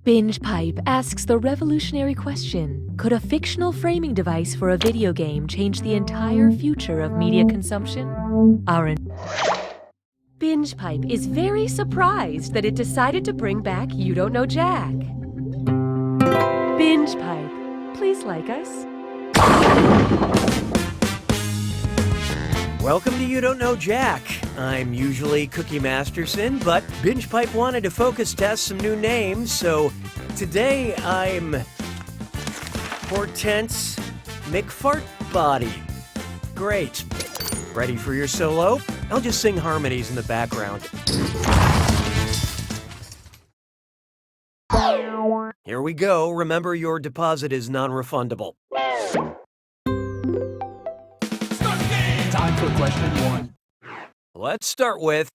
Binge Pipe asks the revolutionary question, could a fictional framing device for a video game change the entire future of media consumption? Binge Pipe is very surprised that it decided to bring back You Don't Know Jack. Binge Pipe, please like us. Welcome to You Don't Know Jack. I'm usually Cookie Masterson, but Binge Pipe wanted to focus test some new names, so today I'm Hortense McFartbody. Great. Ready for your solo? I'll just sing harmonies in the background. Here we go. Remember, your deposit is non-refundable. Time for question one. Let's start with,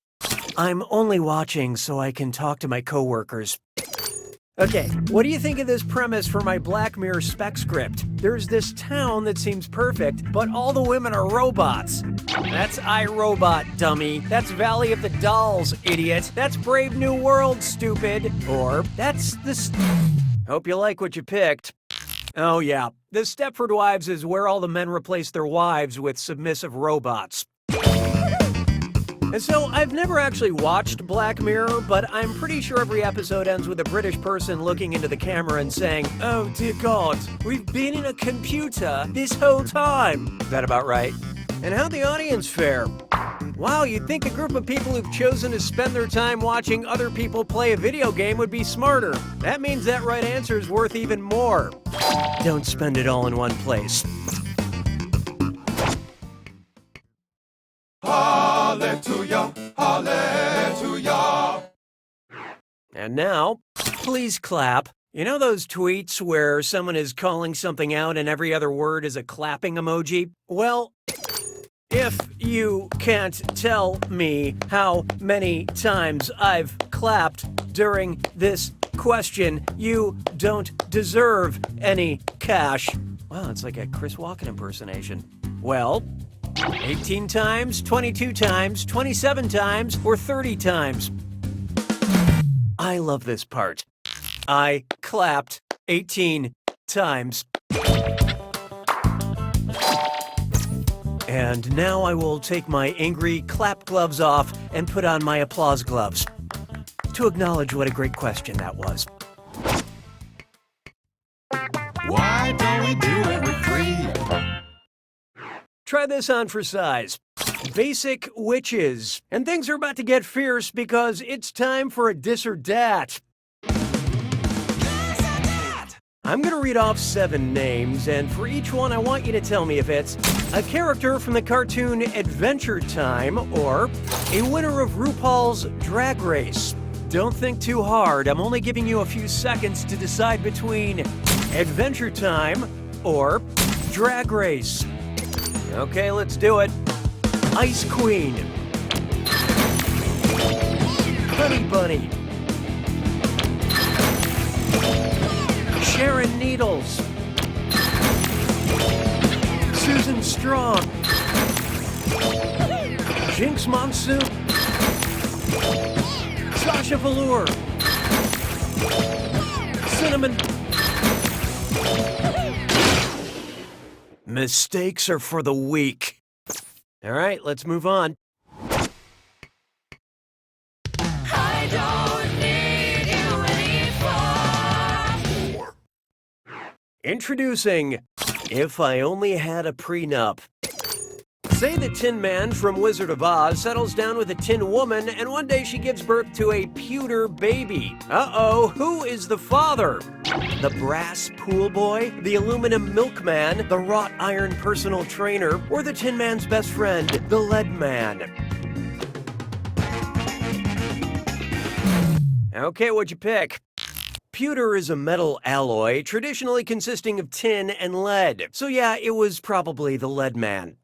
I'm only watching so I can talk to my coworkers. Okay, what do you think of this premise for my Black Mirror spec script? There's this town that seems perfect, but all the women are robots. That's iRobot, dummy. That's Valley of the Dolls, idiot. That's Brave New World, stupid. Or, that's the... Hope you like what you picked. Oh yeah, the Stepford Wives is where all the men replace their wives with submissive robots. And so, I've never actually watched Black Mirror, but I'm pretty sure every episode ends with a British person looking into the camera and saying, "Oh dear God, we've been in a computer this whole time." Is that about right? And how'd the audience fare? Wow, you'd think a group of people who've chosen to spend their time watching other people play a video game would be smarter. That means that right answer is worth even more. Don't spend it all in one place. Hallelujah, hallelujah. And now, please clap. You know those tweets where someone is calling something out and every other word is a clapping emoji? Well, if you can't tell me how many times I've clapped during this question, you don't deserve any cash. Wow, it's like a Chris Walken impersonation. Well, 18 times, 22 times, 27 times, or 30 times. I love this part. I clapped 18 times. And now I will take my angry clap gloves off and put on my applause gloves to acknowledge what a great question that was. Why don't we do it with three? Try this on for size. Basic witches. And things are about to get fierce because it's time for a dis or dat. I'm gonna read off 7 names, and for each one I want you to tell me if it's a character from the cartoon Adventure Time or a winner of RuPaul's Drag Race. Don't think too hard. I'm only giving you a few seconds to decide between Adventure Time or Drag Race. Okay, let's do it. Ice Queen. Honey Bunny. Sharon Needles. Susan Strong. Jinx Monsoon. Sasha Velour. Cinnamon. Mistakes are for the weak. All right, let's move on. I don't need you anymore. Introducing If I Only Had a Prenup. Say the Tin Man from Wizard of Oz settles down with a Tin Woman, and one day she gives birth to a pewter baby. Uh-oh, who is the father? The brass pool boy, the aluminum milkman, the wrought iron personal trainer, or the Tin Man's best friend, the lead man? Okay, what'd you pick? Pewter is a metal alloy, traditionally consisting of tin and lead. So yeah, it was probably the lead man.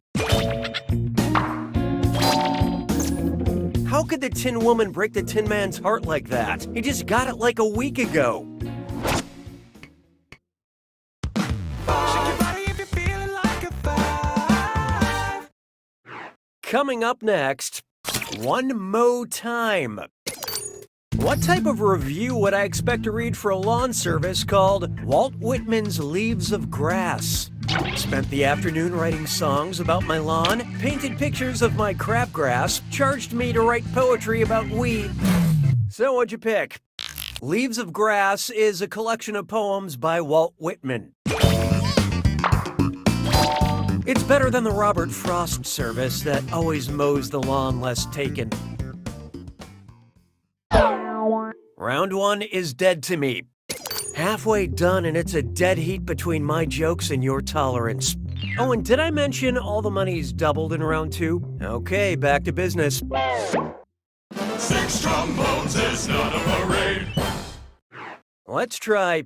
How could the Tin Woman break the Tin Man's heart like that? He just got it like a week ago. Coming up next, One Mo Time. What type of review would I expect to read for a lawn service called Walt Whitman's Leaves of Grass? Spent the afternoon writing songs about my lawn, painted pictures of my crabgrass, charged me to write poetry about weed. So what'd you pick? Leaves of Grass is a collection of poems by Walt Whitman. It's better than the Robert Frost service that always mows the lawn less taken. Round 1 is dead to me. Halfway done and it's a dead heat between my jokes and your tolerance. Oh, and did I mention all the money's doubled in round 2? Okay, back to business. 6 trombones is not a parade. Let's try.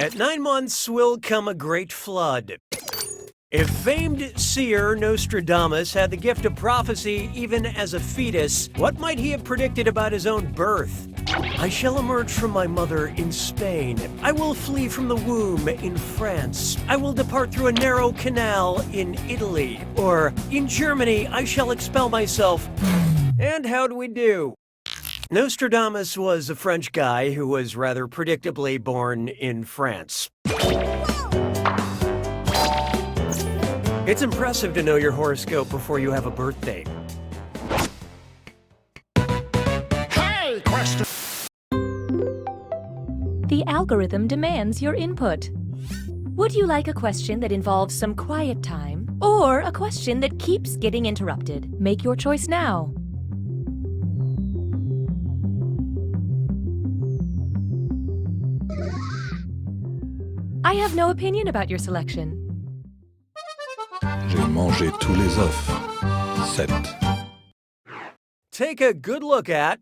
At 9 months will come a great flood. If famed seer Nostradamus had the gift of prophecy even as a fetus, what might he have predicted about his own birth? I shall emerge from my mother in Spain. I will flee from the womb in France. I will depart through a narrow canal in Italy. Or, in Germany, I shall expel myself. And how'd we do? Nostradamus was a French guy who was rather predictably born in France. It's impressive to know your horoscope before you have a birthday. Hey, question. The algorithm demands your input. Would you like a question that involves some quiet time, or a question that keeps getting interrupted? Make your choice now. I have no opinion about your selection. J'ai mangé tous les œufs. 7. Take a good look at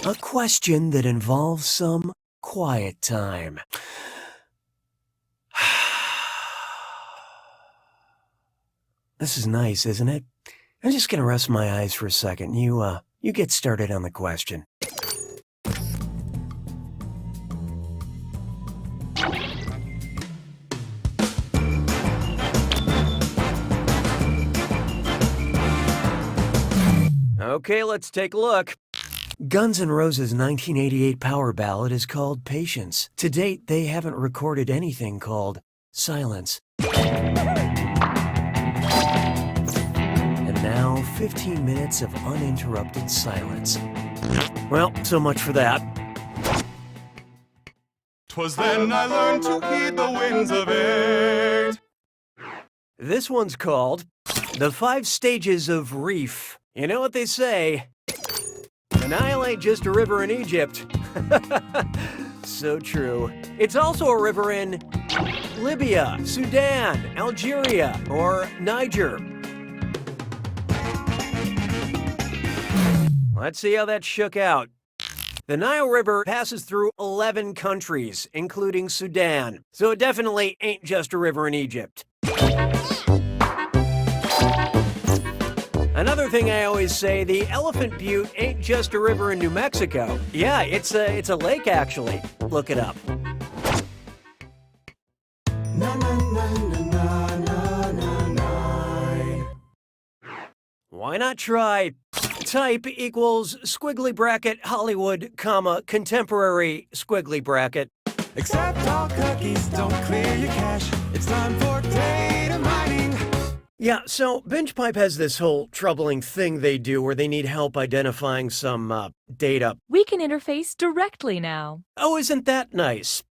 a question that involves some quiet time. This is nice, isn't it? I'm just gonna rest my eyes for a second. You get started on the question. Okay, let's take a look. Guns N' Roses' 1988 power ballad is called Patience. To date, they haven't recorded anything called Silence. And now, 15 minutes of uninterrupted silence. Well, so much for that. 'Twas then I learned to heed the winds of age. This one's called The 5 Stages of Reef. You know what they say? The Nile ain't just a river in Egypt. So true. It's also a river in Libya, Sudan, Algeria, or Niger. Let's see how that shook out. The Nile River passes through 11 countries, including Sudan. So it definitely ain't just a river in Egypt. Another thing I always say, the Elephant Butte ain't just a river in New Mexico. Yeah, it's a lake, actually. Look it up. Why not try type equals squiggly bracket Hollywood, comma, contemporary squiggly bracket. Except all cookies don't clear your cache. It's time for data mining. Yeah, so BingePipe has this whole troubling thing they do where they need help identifying some data. We can interface directly now. Oh, isn't that nice?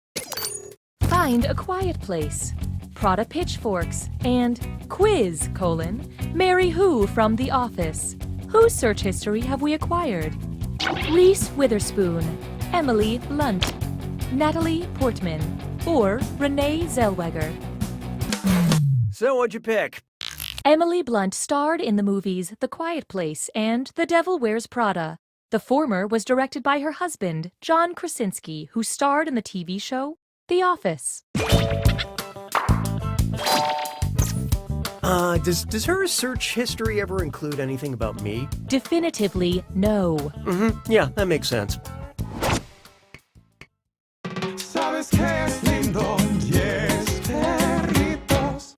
Find a quiet place. Prada pitchforks. And quiz, Mary Who from The Office. Whose search history have we acquired? Reese Witherspoon, Emily Blunt, Natalie Portman, or Renee Zellweger. So what'd you pick? Emily Blunt starred in the movies The Quiet Place and The Devil Wears Prada. The former was directed by her husband, John Krasinski, who starred in the TV show The Office. Does her search history ever include anything about me? Definitively no. Yeah, that makes sense. Sabes que es lindo, yes, perritos.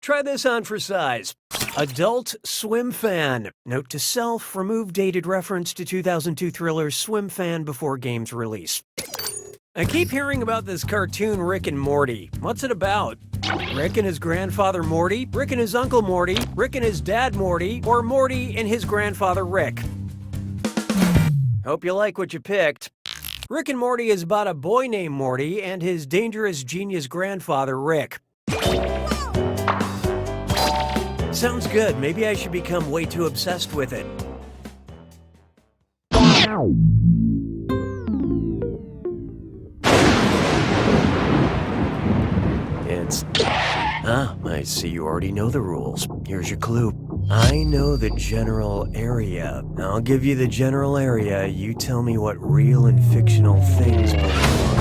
Try this on for size. Adult swim fan. Note to self, remove dated reference to 2002 thriller Swim Fan before game's release. I keep hearing about this cartoon Rick and Morty. What's it about? Rick and his grandfather Morty? Rick and his uncle Morty? Rick and his dad Morty? Or Morty and his grandfather Rick? Hope you like what you picked. Rick and Morty is about a boy named Morty and his dangerous genius grandfather Rick. Sounds good. Maybe I should become way too obsessed with it. I see you already know the rules. Here's your clue. I know the general area. I'll give you the general area. You tell me what real and fictional things belong.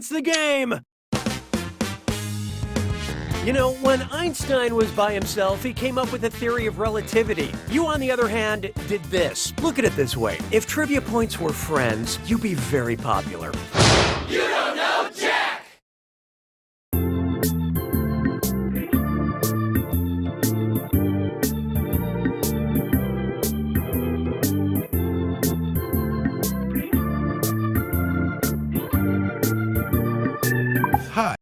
That's the game! You know, when Einstein was by himself, he came up with a theory of relativity. You, on the other hand, did this. Look at it this way. If trivia points were friends, you'd be very popular. You don't know Jack! Hi.